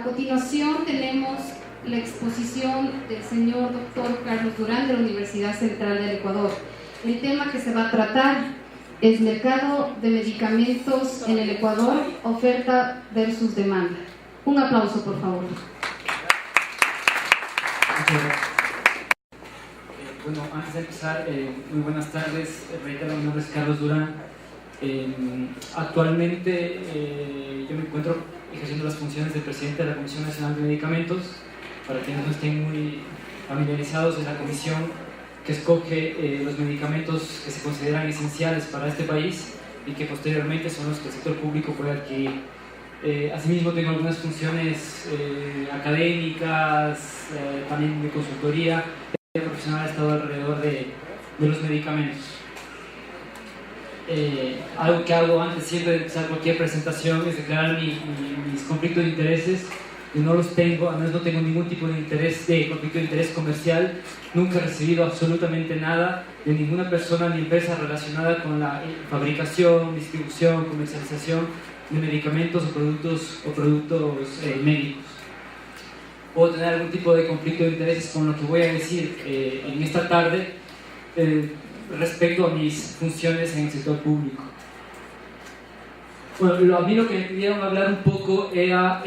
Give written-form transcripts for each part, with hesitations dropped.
continuación tenemos la exposición del señor doctor Carlos Durán de la Universidad Central del Ecuador. El tema que se va a tratar es mercado de medicamentos en el Ecuador, oferta versus demanda. Un aplauso, por favor. Bueno, antes de empezar, muy buenas tardes. Reitero, mi nombre es Carlos Durán. Actualmente yo me encuentro ejerciendo las funciones de presidente de la Comisión Nacional de Medicamentos. Para quienes no estén muy familiarizados, es la comisión que escoge los medicamentos que se consideran esenciales para este país y que posteriormente son los que el sector público puede adquirir. Asimismo tengo algunas funciones académicas, también de consultoría. El profesional ha estado alrededor de los medicamentos. Algo que hago antes siempre de empezar cualquier presentación es declarar mis conflictos de intereses. Y no los tengo, además no tengo ningún tipo de conflicto de interés comercial. Nunca he recibido absolutamente nada de ninguna persona ni empresa relacionada con la fabricación, distribución, comercialización de medicamentos o productos médicos. Puedo tener algún tipo de conflicto de intereses con lo que voy a decir en esta tarde respecto a mis funciones en el sector público. Bueno, a mí lo que me pidieron hablar un poco era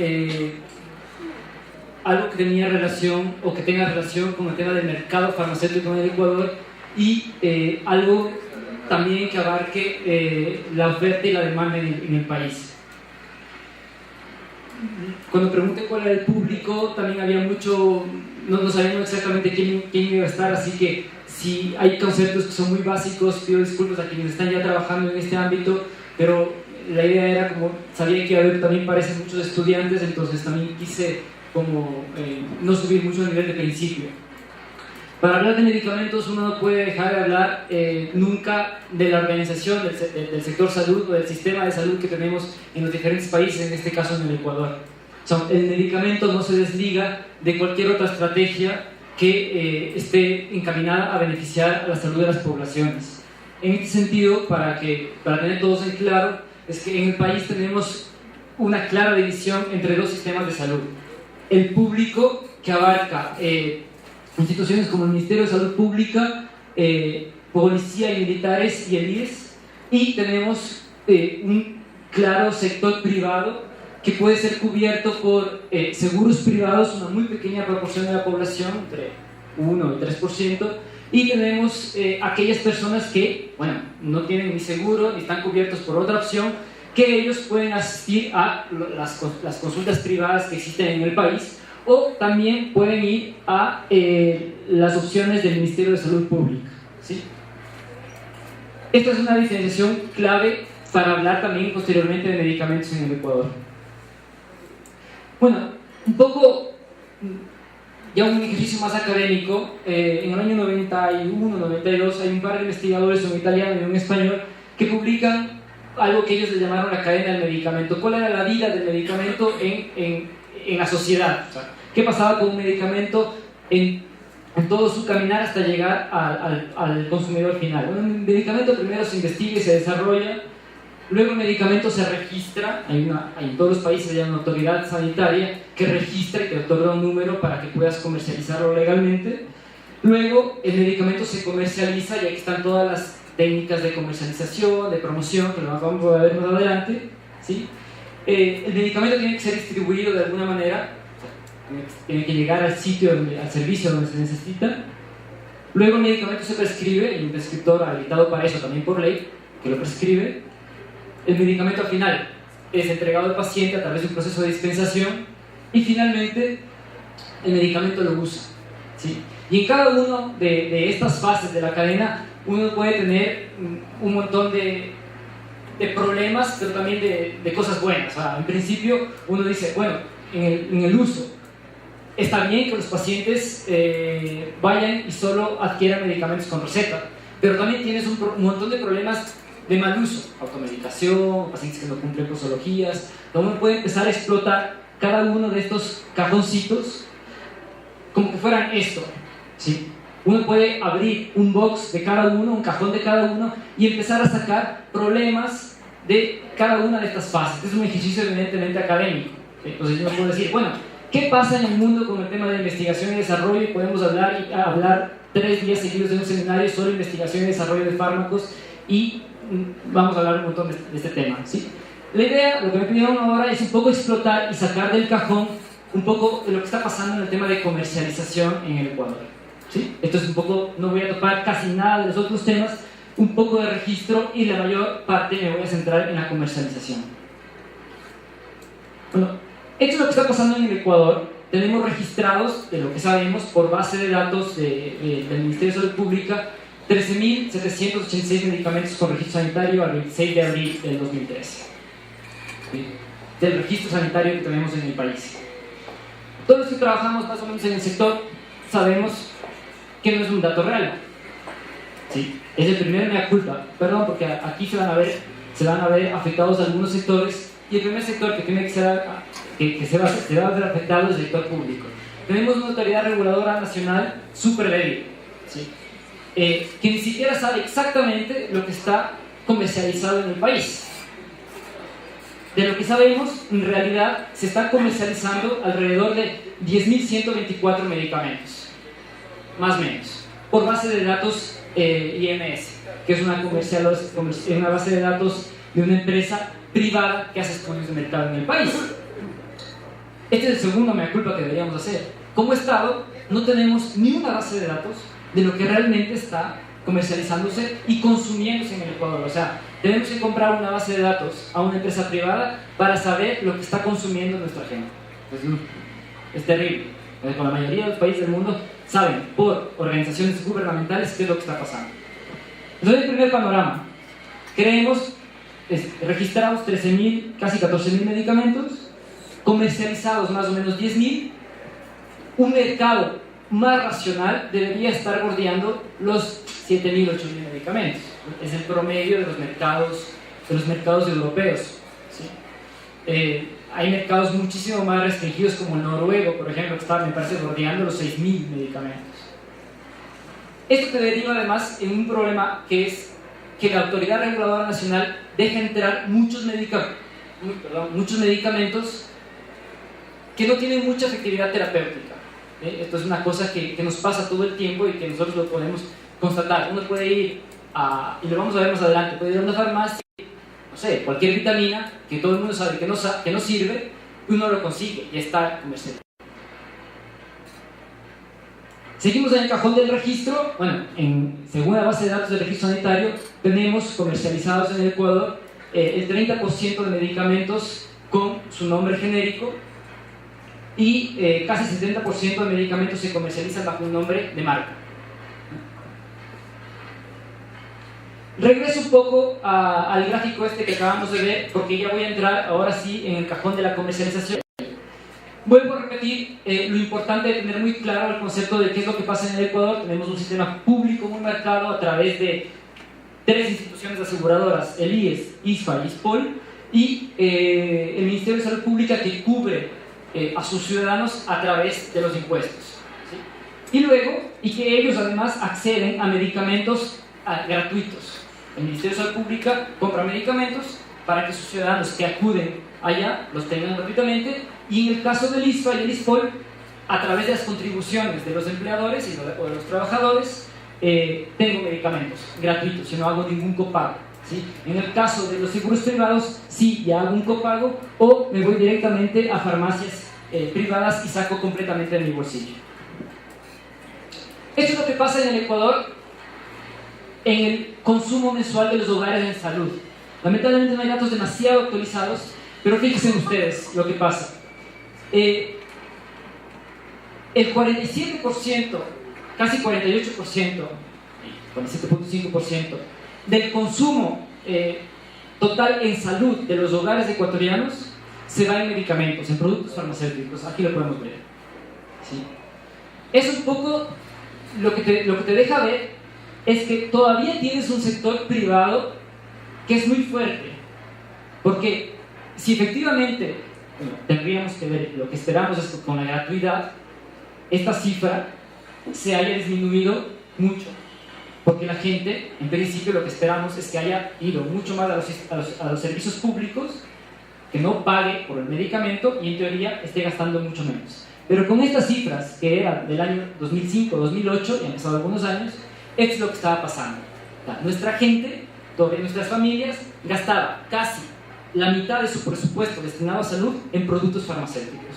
algo que tenía relación o que tenga relación con el tema del mercado farmacéutico en el Ecuador y algo también que abarque la oferta y la demanda en el país. Cuando pregunté cuál era el público, también había mucho, no sabíamos exactamente quién iba a estar, así que si hay conceptos que son muy básicos, pido disculpas a quienes están ya trabajando en este ámbito, pero la idea era, como sabía que iba a haber también parecen muchos estudiantes, entonces también quise no subir mucho el nivel de principio. Para hablar de medicamentos uno no puede dejar de hablar nunca de la organización del sector salud o del sistema de salud que tenemos en los diferentes países, en este caso en el Ecuador. O sea, el medicamento no se desliga de cualquier otra estrategia que esté encaminada a beneficiar a la salud de las poblaciones. En este sentido, para tener todos en claro, es que en el país tenemos una clara división entre dos sistemas de salud. El público, que abarca instituciones como el Ministerio de Salud Pública, policía y militares y el IES, y tenemos un claro sector privado que puede ser cubierto por seguros privados, una muy pequeña proporción de la población, entre 1 y 3%, y tenemos aquellas personas que, bueno, no tienen ni seguro ni están cubiertos por otra opción, que ellos pueden asistir a las consultas privadas que existen en el país, o también pueden ir a las opciones del Ministerio de Salud Pública, ¿sí? Esta es una diferenciación clave para hablar también posteriormente de medicamentos en el Ecuador. Bueno, un poco ya un ejercicio más académico. En el año 91-92 hay un par de investigadores, un italiano y un español, que publican algo que ellos le llamaron la cadena del medicamento. ¿Cuál era la vida del medicamento en la sociedad? O sea, ¿qué pasaba con un medicamento en todo su caminar hasta llegar al consumidor final? Bueno, un medicamento primero se investiga y se desarrolla, luego el medicamento se registra, en todos los países hay una autoridad sanitaria que registra y que otorga un número para que puedas comercializarlo legalmente. Luego el medicamento se comercializa y aquí están todas las técnicas de comercialización, de promoción, que lo vamos a ver más adelante, ¿sí? El medicamento tiene que ser distribuido de alguna manera, tiene que llegar al sitio, al servicio donde se necesita. Luego el medicamento se prescribe, hay un prescriptor habilitado para eso también por ley, que lo prescribe. El medicamento al final es entregado al paciente a través de un proceso de dispensación y finalmente el medicamento lo usa, ¿sí? Y en cada una de estas fases de la cadena uno puede tener un montón de problemas, pero también de cosas buenas. O sea, en principio uno dice, bueno, en el uso está bien que los pacientes vayan y solo adquieran medicamentos con receta, pero también tienes un montón de problemas de mal uso, automedicación, pacientes que no cumplen posologías, donde uno puede empezar a explotar cada uno de estos cajoncitos como que fueran esto, ¿sí? Uno puede abrir un box de cada uno, un cajón de cada uno y empezar a sacar problemas de cada una de estas fases. Este es un ejercicio evidentemente académico, Entonces yo puedo decir, bueno, ¿qué pasa en el mundo con el tema de investigación y desarrollo? Y podemos hablar 3 días seguidos de un seminario sobre investigación y desarrollo de fármacos y vamos a hablar un montón de este tema, ¿sí? La idea, lo que me pidieron ahora es un poco explotar y sacar del cajón un poco de lo que está pasando en el tema de comercialización en el Ecuador, ¿sí? Esto es un poco, no voy a topar casi nada de los otros temas, un poco de registro y la mayor parte me voy a centrar en la comercialización. Bueno, esto es lo que está pasando en el Ecuador. Tenemos registrados, de lo que sabemos, por base de datos del Ministerio de Salud Pública, 13.786 medicamentos con registro sanitario al 26 de abril del 2013. ¿Sí? Del registro sanitario que tenemos en el país. Todos los que trabajamos más o menos en el sector sabemos que no es un dato real. ¿Sí? Es el primer mea culpa. Perdón, porque aquí se van a ver afectados algunos sectores, y el primer sector que tiene que ser se va a ver afectado es el sector público. Tenemos una autoridad reguladora nacional súper débil, ¿sí? Que ni siquiera sabe exactamente lo que está comercializado en el país. De lo que sabemos, en realidad se está comercializando alrededor de 10.124 medicamentos, más o menos, por base de datos IMS, que es una base de datos de una empresa privada que hace estudios de mercado en el país. Este es el segundo mea culpa que deberíamos hacer. Como Estado, no tenemos ni una base de datos de lo que realmente está comercializándose y consumiéndose en el Ecuador. O sea, tenemos que comprar una base de datos a una empresa privada para saber lo que está consumiendo nuestra gente. Es terrible. Con la mayoría de los países del mundo saben por organizaciones gubernamentales qué es lo que está pasando. Entonces, el primer panorama. Registramos 13.000, casi 14.000 medicamentos, comercializados más o menos 10.000. Un mercado más racional debería estar bordeando los 7.000, 8.000 medicamentos. Es el promedio de los mercados europeos, ¿sí? Hay mercados muchísimo más restringidos como el noruego, por ejemplo, que está, me parece, bordeando los 6.000 medicamentos. Esto te deriva además en un problema que es que la Autoridad Reguladora Nacional deja entrar muchos medicamentos que no tienen mucha efectividad terapéutica. Esto es una cosa que nos pasa todo el tiempo y que nosotros lo podemos constatar. Uno puede ir y lo vamos a ver más adelante, puede ir a una farmacia, no sé, cualquier vitamina que todo el mundo sabe que no sirve, y uno lo consigue y está comercializado. Seguimos en el cajón del registro. Bueno, según la base de datos del registro sanitario, tenemos comercializados en el Ecuador el 30% de medicamentos con su nombre genérico y casi 70% de medicamentos se comercializan bajo un nombre de marca. Regreso un poco al gráfico este que acabamos de ver, porque ya voy a entrar ahora sí en el cajón de la comercialización. Vuelvo a repetir lo importante de tener muy claro el concepto de qué es lo que pasa en el Ecuador. Tenemos un sistema público muy marcado a través de 3 instituciones aseguradoras, el IES, ISFA y ISPOL, y el Ministerio de Salud Pública, que cubre a sus ciudadanos a través de los impuestos, ¿sí? Y que ellos además acceden a medicamentos gratuitos. El Ministerio de Salud Pública compra medicamentos para que sus ciudadanos que acuden allá los tengan gratuitamente, y en el caso del ISFA y el ISPOL, a través de las contribuciones de los empleadores o de los trabajadores, tengo medicamentos gratuitos y no hago ningún copago, ¿sí? En el caso de los seguros privados, sí, ya hago un copago o me voy directamente a farmacias privadas y saco completamente de mi bolsillo. Esto es lo que pasa en el Ecuador en el consumo mensual de los hogares en salud. Lamentablemente no hay datos demasiado actualizados, pero fíjense ustedes lo que pasa. El 47%, casi 48%, 47.5% del consumo total en salud de los hogares ecuatorianos se va en medicamentos, en productos farmacéuticos. Aquí lo podemos ver, ¿sí? Eso es un poco lo que te deja ver, es que todavía tienes un sector privado que es muy fuerte, porque si efectivamente tendríamos que ver lo que esperamos es que con la gratuidad esta cifra se haya disminuido mucho, porque la gente, en principio, lo que esperamos es que haya ido mucho más a los servicios públicos que no pague por el medicamento y en teoría esté gastando mucho menos. Pero con estas cifras, que eran del año 2005, 2008, y han pasado algunos años, esto es lo que estaba pasando. Nuestra gente, todas nuestras familias, gastaba casi la mitad de su presupuesto destinado a salud en productos farmacéuticos.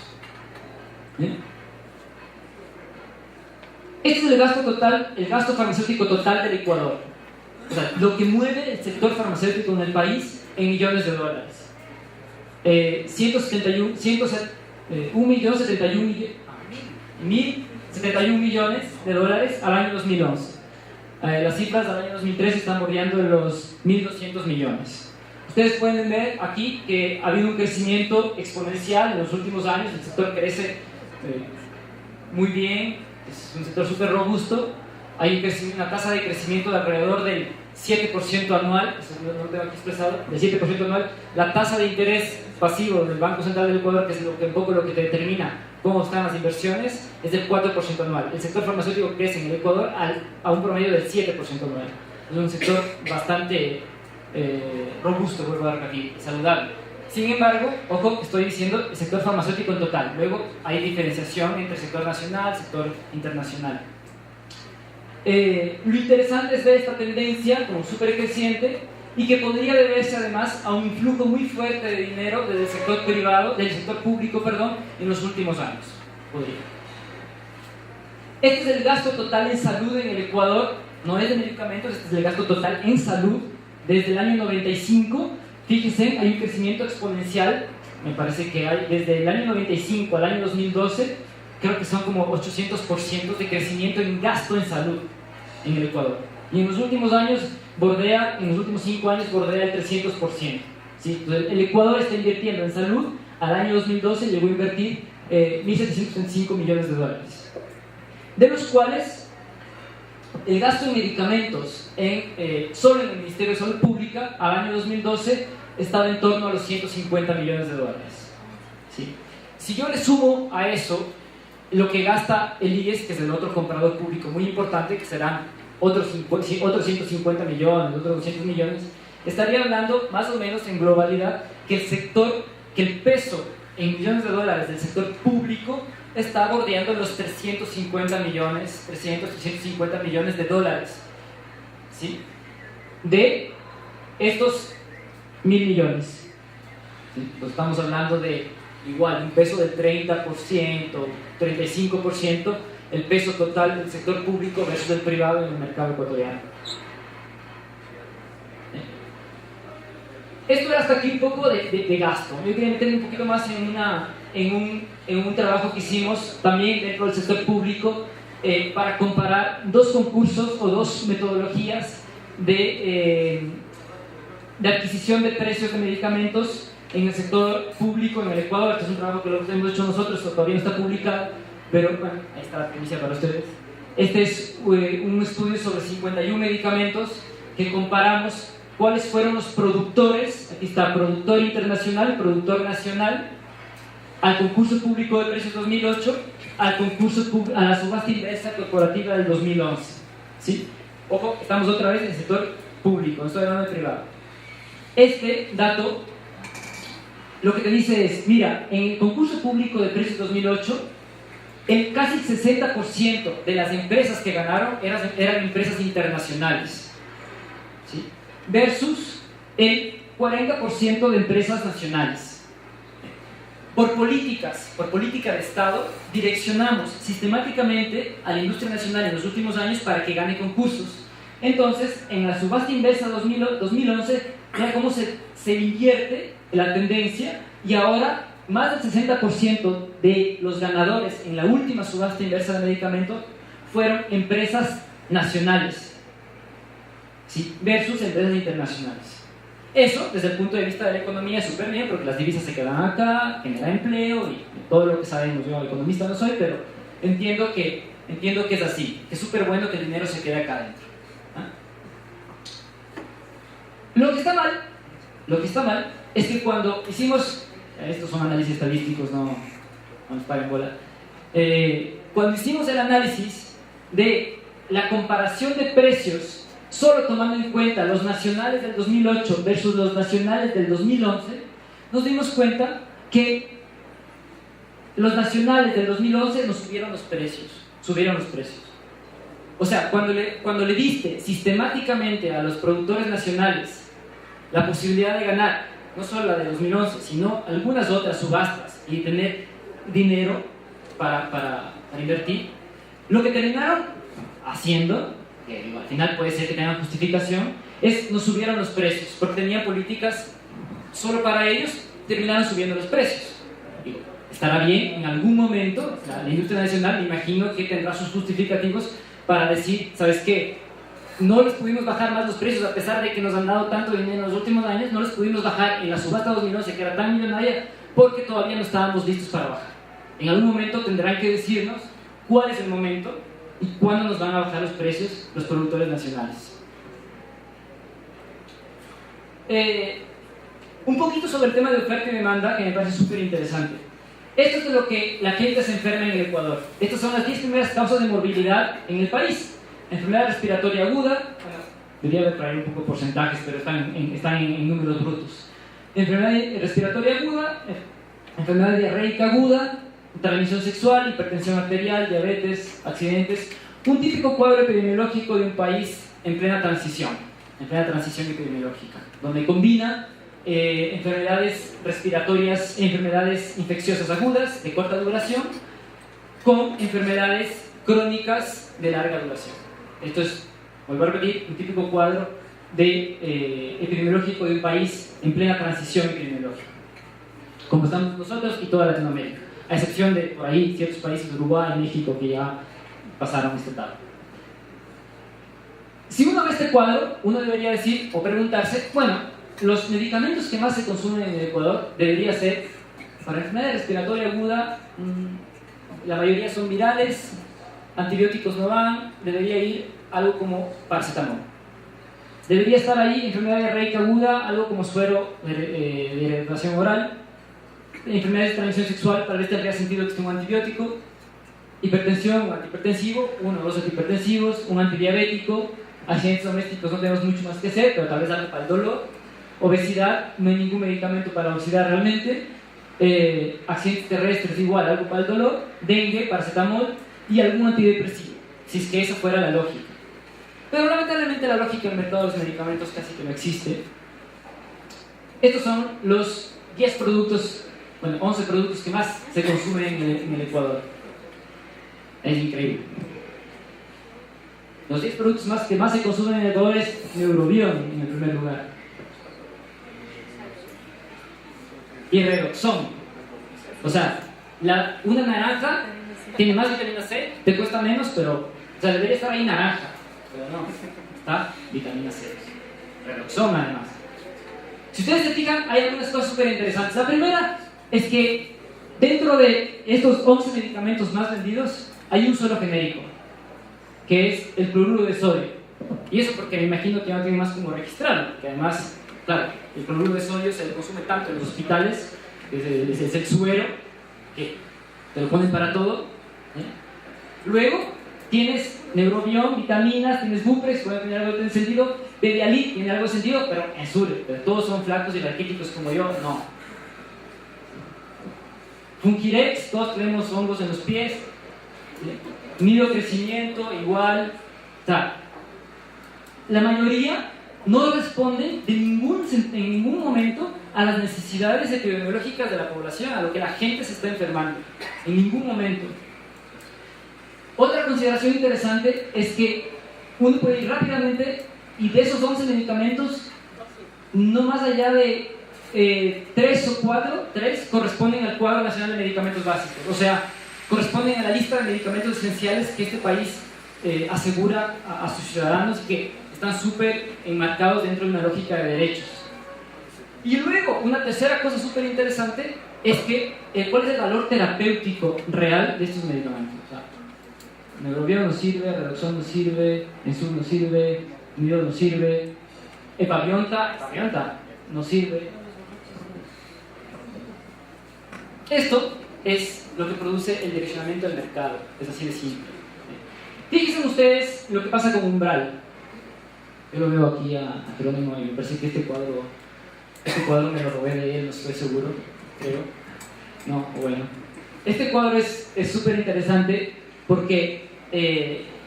Este es el gasto total, el gasto farmacéutico total del Ecuador. O sea, lo que mueve el sector farmacéutico en el país en millones de dólares. 1.071 millones de dólares al año 2011. Las cifras del año 2013 están bordeando de los 1.200 millones. Ustedes pueden ver aquí que ha habido un crecimiento exponencial en los últimos años. El sector crece muy bien, es un sector súper robusto. Hay una tasa de crecimiento de alrededor del 7% anual, eso no lo tengo aquí expresado, del 7% anual. La tasa de interés pasivo del Banco Central del Ecuador, que es un poco lo que te determina cómo están las inversiones, es del 4% anual. El sector farmacéutico crece en el Ecuador a un promedio del 7% anual. Es un sector bastante robusto, vuelvo a dar aquí, saludable. Sin embargo, ojo, estoy diciendo el sector farmacéutico en total. Luego hay diferenciación entre sector nacional y sector internacional. Lo interesante es ver esta tendencia como súper creciente y que podría deberse además a un influjo muy fuerte de dinero del sector privado, del sector público, perdón, en los últimos años. Podría. Este es el gasto total en salud en el Ecuador, no es de medicamentos, este es el gasto total en salud desde el año 95. Fíjense, hay un crecimiento exponencial, me parece que hay desde el año 95 al año 2012, creo que son como 800% de crecimiento en gasto en salud en el Ecuador. Y en los últimos años en los últimos 5 años bordea el 300%. ¿Sí? Entonces, el Ecuador está invirtiendo en salud, al año 2012 llegó a invertir 1.735 millones de dólares. De los cuales el gasto en medicamentos solo en el Ministerio de Salud Pública al año 2012 estaba en torno a los 150 millones de dólares. ¿Sí? Si yo le sumo a eso lo que gasta el IES, que es el otro comprador público muy importante, que serán otros 150 millones, otros 200 millones, estaría hablando más o menos en globalidad que el peso en millones de dólares del sector público está bordeando los 350 millones de dólares, ¿sí? De estos 1.000 millones. ¿Sí? Pues estamos hablando de igual un peso del 30%, 35%, el peso total del sector público versus el privado en el mercado ecuatoriano. Esto era hasta aquí un poco de gasto. Yo quería meterme un poquito más en un trabajo que hicimos también dentro del sector público para comparar dos concursos o dos metodologías de adquisición de precios de medicamentos en el sector público en el Ecuador. Este es un trabajo que lo hemos hecho nosotros, todavía no está publicado, pero bueno, ahí está la primicia para ustedes. Este es un estudio sobre 51 medicamentos que comparamos cuáles fueron los productores, aquí está, productor internacional, productor nacional, al concurso público de precios 2008, a la subasta inversa corporativa del 2011. ¿Sí? Ojo, estamos otra vez en el sector público, no estoy hablando de privado. Este dato lo que te dice es, mira, en el concurso público de precios 2008, casi el 60% de las empresas que ganaron eran empresas internacionales, ¿sí? Versus el 40% de empresas nacionales. Por política de Estado, direccionamos sistemáticamente a la industria nacional en los últimos años para que gane concursos. Entonces, en la subasta inversa 2011, ya cómo se invierte la tendencia, y ahora más del 60% de los ganadores en la última subasta inversa de medicamentos fueron empresas nacionales, ¿sí? Versus empresas internacionales. Eso, desde el punto de vista de la economía, es súper bien, porque las divisas se quedan acá, genera empleo y todo lo que sabemos. Yo economista no soy, pero entiendo que es así, que es súper bueno que el dinero se quede acá adentro. ¿Ah? Lo que está mal es que cuando hicimos, estos son análisis estadísticos, no nos paren bola, cuando hicimos el análisis de la comparación de precios, solo tomando en cuenta los nacionales del 2008 versus los nacionales del 2011, nos dimos cuenta que los nacionales del 2011 nos subieron los precios. O sea, cuando le diste sistemáticamente a los productores nacionales la posibilidad de ganar, no solo la de 2011, sino algunas otras subastas y tener dinero para invertir, lo que terminaron haciendo, que al final puede ser que tengan justificación, es nos subieron los precios, porque tenían políticas solo para ellos, terminaron subiendo los precios. Digo, estará bien en algún momento, la industria nacional me imagino que tendrá sus justificativos para decir, ¿sabes qué? No les pudimos bajar más los precios a pesar de que nos han dado tanto dinero en los últimos años, no les pudimos bajar en la subasta 2011 que era tan millonaria porque todavía no estábamos listos para bajar. En algún momento tendrán que decirnos cuál es el momento y cuándo nos van a bajar los precios los productores nacionales. Un poquito sobre el tema de oferta y demanda, que me parece súper interesante. Esto es de lo que la gente se enferma en el Ecuador. Estas son las 10 primeras causas de morbilidad en el país. Enfermedad respiratoria aguda, debería haber traído un poco de porcentajes, pero están en números brutos. Enfermedad respiratoria aguda, enfermedad diarreica aguda, transmisión sexual, hipertensión arterial, diabetes, accidentes. Un típico cuadro epidemiológico de un país en plena transición epidemiológica, donde combina enfermedades respiratorias, enfermedades infecciosas agudas de corta duración con enfermedades crónicas de larga duración. Esto es, vuelvo a repetir, un típico cuadro epidemiológico de un país en plena transición epidemiológica, como estamos nosotros y toda Latinoamérica, a excepción de por ahí ciertos países, Uruguay y México, que ya pasaron esta etapa. Si uno ve este cuadro, uno debería decir o preguntarse, bueno, los medicamentos que más se consumen en el Ecuador debería ser, para enfermedad respiratoria aguda, la mayoría son virales, antibióticos no van, debería ir algo como paracetamol. Debería estar ahí enfermedad diarreica aguda, algo como suero de hidratación oral, enfermedades de transmisión sexual, tal vez tendría sentido que esté un antibiótico, hipertensión, un antihipertensivo, 1 o 2 antihipertensivos, un antidiabético, accidentes domésticos no tenemos mucho más que hacer, pero tal vez algo para el dolor, obesidad, no hay ningún medicamento para la obesidad realmente, accidentes terrestres igual, algo para el dolor, dengue, paracetamol y algún antidepresivo, si es que esa fuera la lógica. Pero lamentablemente la lógica del mercado de los medicamentos casi que no existe. Estos son los 10 productos, bueno, 11 productos que más se consumen en el Ecuador. Es increíble. Los 10 productos que más se consumen en el Ecuador es Neurobion en el primer lugar. Y Redoxon. O sea, una naranja tiene más vitamina C, te cuesta menos, pero debería estar ahí naranja. Pero no, está vitamina C. Redoxon además. Si ustedes se fijan, hay algunas cosas súper interesantes. La primera es que dentro de estos 11 medicamentos más vendidos hay un solo genérico, que es el cloruro de sodio. Y eso porque me imagino que no tiene más como registrarlo, que además, claro, el cloruro de sodio se le consume tanto en los hospitales, es el suero, que te lo ponen para todo. Luego tienes Neurobion, vitaminas, tienes Buprex, puede tener algo de sentido, Pedialit tiene algo de sentido, pero en Sure, pero todos son flacos y raquíticos como yo, no. Fungirex, todos tenemos hongos en los pies, nido crecimiento, igual. O sea, la mayoría no responden en ningún momento a las necesidades epidemiológicas de la población, a lo que la gente se está enfermando, en ningún momento. Otra consideración interesante es que uno puede ir rápidamente y de esos 11 medicamentos, no más allá de 3 o 4, 3 corresponden al cuadro nacional de medicamentos básicos, o sea, corresponden a la lista de medicamentos esenciales que este país asegura a sus ciudadanos, que están súper enmarcados dentro de una lógica de derechos. Y luego, una tercera cosa súper interesante es que ¿cuál es el valor terapéutico real de estos medicamentos? O sea, Neurobion no sirve, Redoxon no sirve, Ensur no sirve, Nido no sirve, Epavionta no sirve. Esto es lo que produce el direccionamiento del mercado, es así de simple. Fíjense ustedes lo que pasa con Umbral. Yo lo veo aquí a Jerónimo y me parece que este cuadro Este cuadro me lo robé de él, no estoy seguro, creo. No, bueno. Este cuadro es súper interesante porque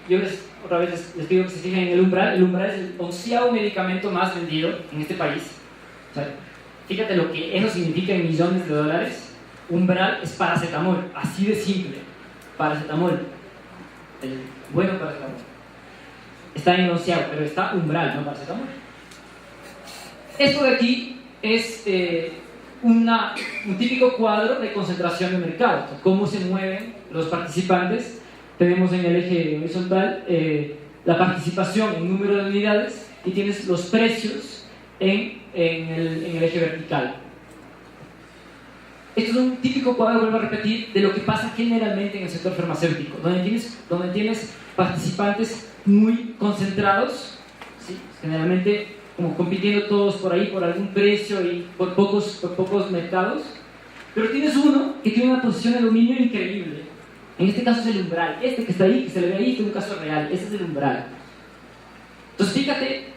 yo otra vez les pido que se fijen en el umbral. El umbral es el 11º medicamento más vendido en este país. O sea, fíjate lo que eso significa en millones de dólares. Umbral es paracetamol, así de simple. Paracetamol, el bueno paracetamol. Está en el 11º, pero está umbral, no paracetamol. Esto de aquí es un típico cuadro de concentración de mercado. O sea, cómo se mueven los participantes. Tenemos en el eje horizontal la participación en número de unidades y tienes los precios en el eje vertical. Esto es un típico cuadro, vuelvo a repetir, de lo que pasa generalmente en el sector farmacéutico, donde tienes participantes muy concentrados, ¿sí? Generalmente como compitiendo todos por ahí por algún precio y por pocos mercados, pero tienes uno que tiene una posición de dominio increíble. En este caso es el umbral. Este que está ahí, que se le ve ahí, este es un caso real. Este es el umbral. Entonces fíjate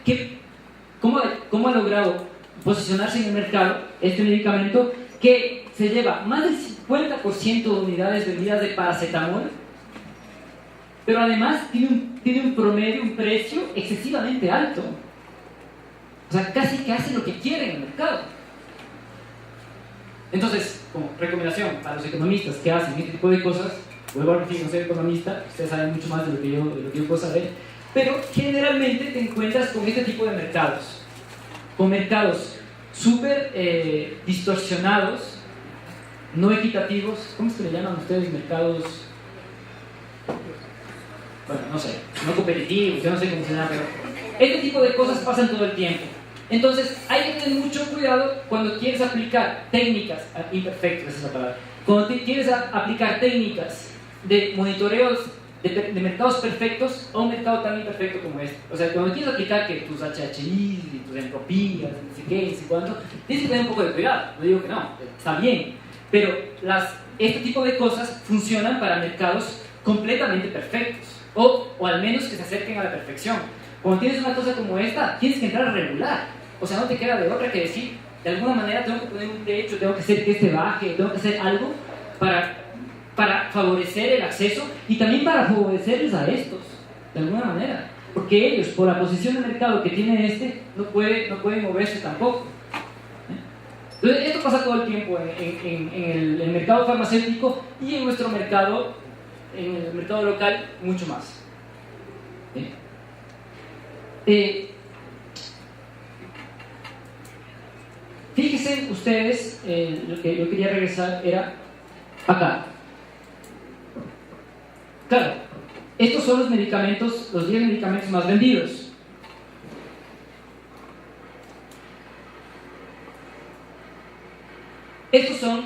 cómo ha logrado posicionarse en el mercado este medicamento que se lleva más del 50% de unidades vendidas de paracetamol, pero además tiene un promedio, un precio excesivamente alto. O sea, casi que hace lo que quiere en el mercado. Entonces, como recomendación para los economistas que hacen este tipo de cosas, vuelvo a repetir, no soy economista, ustedes saben mucho más de lo que yo puedo saber, pero generalmente te encuentras con este tipo de mercados, con mercados súper distorsionados, no equitativos. ¿Cómo es que le llaman ustedes mercados? Bueno, no sé, no competitivos, yo no sé cómo se llama, pero este tipo de cosas pasan todo el tiempo. Entonces hay que tener mucho cuidado cuando quieres aplicar técnicas, imperfectas es la palabra, cuando quieres aplicar técnicas de monitoreos de mercados perfectos a un mercado tan imperfecto como este. O sea, cuando quieres aplicar que tus HHI y tus entropías, no sé qué, no sé cuánto, tienes que tener un poco de cuidado. No digo que no, está bien, pero este tipo de cosas funcionan para mercados completamente perfectos, o al menos que se acerquen a la perfección. Cuando tienes una cosa como esta, tienes que entrar a regular. O sea, no te queda de otra que decir, de alguna manera tengo que poner un techo, tengo que hacer que este baje, tengo que hacer algo para favorecer el acceso y también para favorecerles a estos, de alguna manera. Porque ellos, por la posición de mercado que tiene no pueden moverse tampoco. Entonces, esto pasa todo el tiempo en el mercado farmacéutico y en nuestro mercado, en el mercado local, mucho más. Fíjense ustedes, lo que yo quería regresar era acá. Claro, estos son los medicamentos, los 10 medicamentos más vendidos. Estos son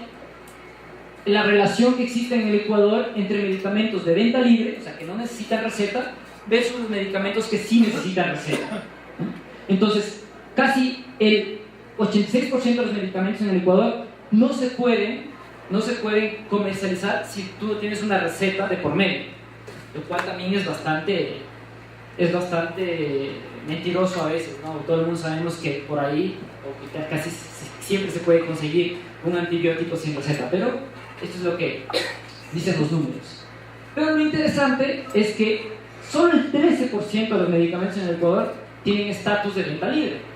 la relación que existe en el Ecuador entre medicamentos de venta libre, o sea, que no necesitan receta, versus los medicamentos que sí necesitan receta. Entonces, casi el 86% de los medicamentos en el Ecuador no se pueden comercializar si tú no tienes una receta de por medio, lo cual también es bastante mentiroso a veces, ¿no? Todo el mundo sabemos que por ahí, o que casi siempre se puede conseguir un antibiótico sin receta, pero esto es lo que dicen los números. Pero lo interesante es que solo el 13% de los medicamentos en el Ecuador tienen estatus de venta libre.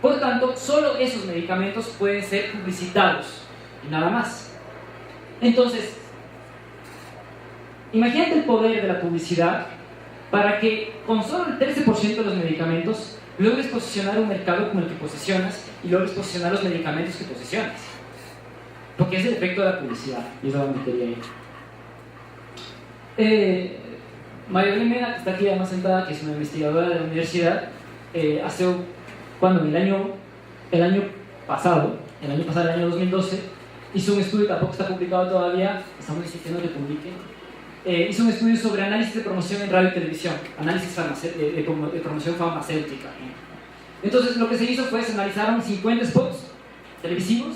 Por tanto, solo esos medicamentos pueden ser publicitados y nada más. Entonces, imagínate el poder de la publicidad para que con solo el 13% de los medicamentos logres posicionar un mercado como el que posicionas y logres posicionar los medicamentos que posicionas. Porque es el efecto de la publicidad, y es a donde quería ir. María Mena, que está aquí además sentada, que es una investigadora de la universidad, el año pasado, el año 2012, hizo un estudio, tampoco está publicado todavía, estamos insistiendo que publiquen, hizo un estudio sobre análisis de promoción en radio y televisión, análisis de promoción farmacéutica. Entonces lo que se hizo fue, se analizaron 50 spots televisivos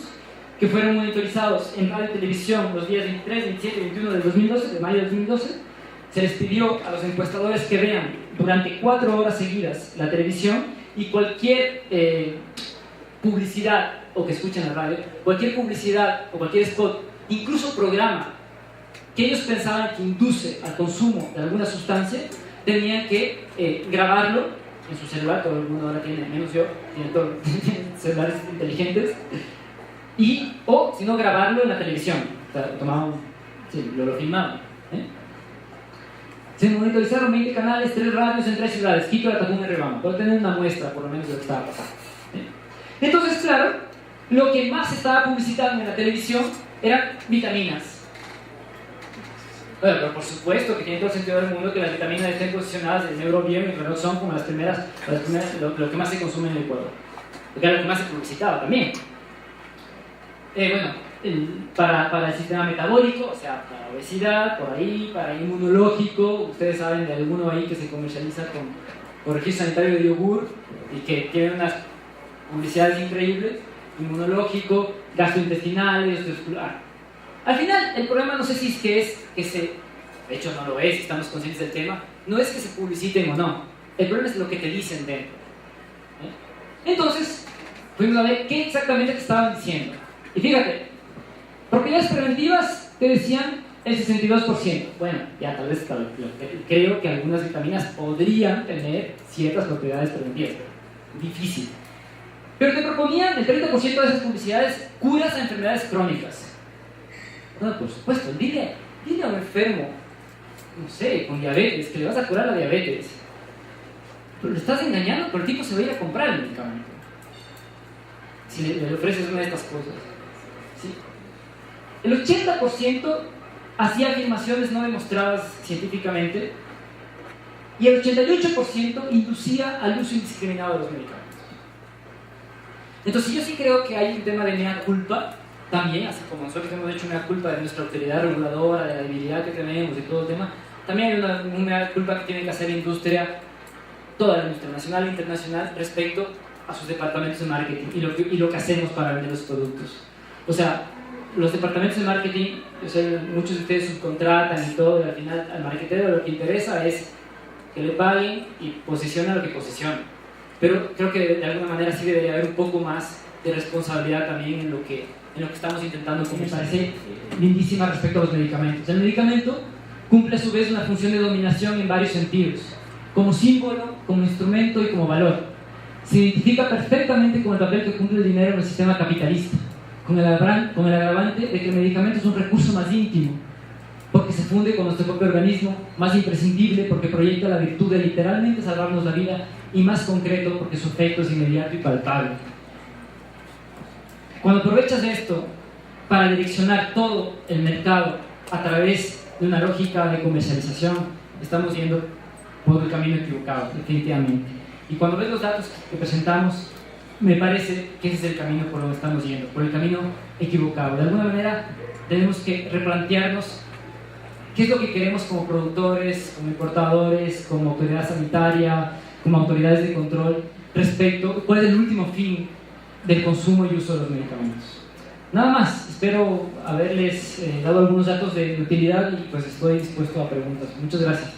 que fueron monitorizados en radio y televisión los días 23, 27 y 21 de mayo de 2012. Se les pidió a los encuestadores que vean durante 4 horas seguidas la televisión y cualquier publicidad o que escuchen en la radio, cualquier publicidad o cualquier spot, incluso programa que ellos pensaban que induce al consumo de alguna sustancia, tenían que grabarlo en su celular. Todo el mundo ahora tiene, menos yo, tiene celulares inteligentes, o si no, grabarlo en la televisión. O sea, tomaban, sí, lo filmaban. Se monitorizaron 20 canales, 3 radios en 3 ciudades, Quito, Latacunga y Riobamba, para tener una muestra por lo menos de lo que estaba pasando. Entonces, claro, lo que más se estaba publicitando en la televisión eran vitaminas. Bueno, pero por supuesto que tiene todo el sentido del mundo que las vitaminas estén posicionadas en Neurobiom y Reloj son como las primeras lo que más se consume en el Ecuador, porque era lo que más se publicitaba también. Para el sistema metabólico, o sea, para obesidad, por ahí, para inmunológico, ustedes saben de alguno ahí que se comercializa con registro sanitario de yogur y que tiene unas publicidades increíbles, inmunológico, gastrointestinales, vascular. Al final, el problema no sé si es que de hecho no lo es, estamos conscientes del tema, no es que se publiciten o no, el problema es lo que te dicen dentro. Entonces, fuimos a ver qué exactamente te estaban diciendo. Y fíjate, propiedades preventivas te decían el 62%. Bueno, ya tal vez creo que algunas vitaminas podrían tener ciertas propiedades preventivas. Difícil. Pero te proponían el 30% de esas publicidades curas a enfermedades crónicas. No, por supuesto, dile a un enfermo, no sé, con diabetes, que le vas a curar la diabetes. Pero le estás engañando, pero el tipo se va a ir a comprar el medicamento. Si le ofreces una de estas cosas. ¿Sí? El 80% hacía afirmaciones no demostradas científicamente y el 88% inducía al uso indiscriminado de los medicamentos. Entonces yo sí creo que hay un tema de mea culpa también, así como nosotros hemos hecho mea culpa de nuestra autoridad reguladora, de la debilidad que tenemos, de todo el tema, también hay una mea culpa que tiene que hacer la industria, toda la industria nacional e internacional, respecto a sus departamentos de marketing y lo que hacemos para vender los productos. O sea, los departamentos de marketing, yo sé, muchos de ustedes subcontratan y todo, y al final al marketero lo que interesa es que le paguen y posiciona lo que posiciona. Pero creo que de alguna manera sí debería haber un poco más de responsabilidad también en lo que estamos intentando, como me parece lindísima respecto a los medicamentos. El medicamento cumple a su vez una función de dominación en varios sentidos, como símbolo, como instrumento y como valor. Se identifica perfectamente con el papel que cumple el dinero en el sistema capitalista, con el agravante de que el medicamento es un recurso más íntimo, porque se funde con nuestro propio organismo, más imprescindible porque proyecta la virtud de literalmente salvarnos la vida, y más concreto porque su efecto es inmediato y palpable. Cuando aprovechas esto para direccionar todo el mercado a través de una lógica de comercialización, estamos yendo por el camino equivocado, definitivamente. Y cuando ves los datos que presentamos, me parece que ese es el camino por donde estamos yendo, por el camino equivocado. De alguna manera tenemos que replantearnos qué es lo que queremos como productores, como importadores, como autoridad sanitaria, como autoridades de control, respecto cuál es el último fin del consumo y uso de los medicamentos. Nada más, espero haberles dado algunos datos de utilidad y pues estoy dispuesto a preguntas. Muchas gracias.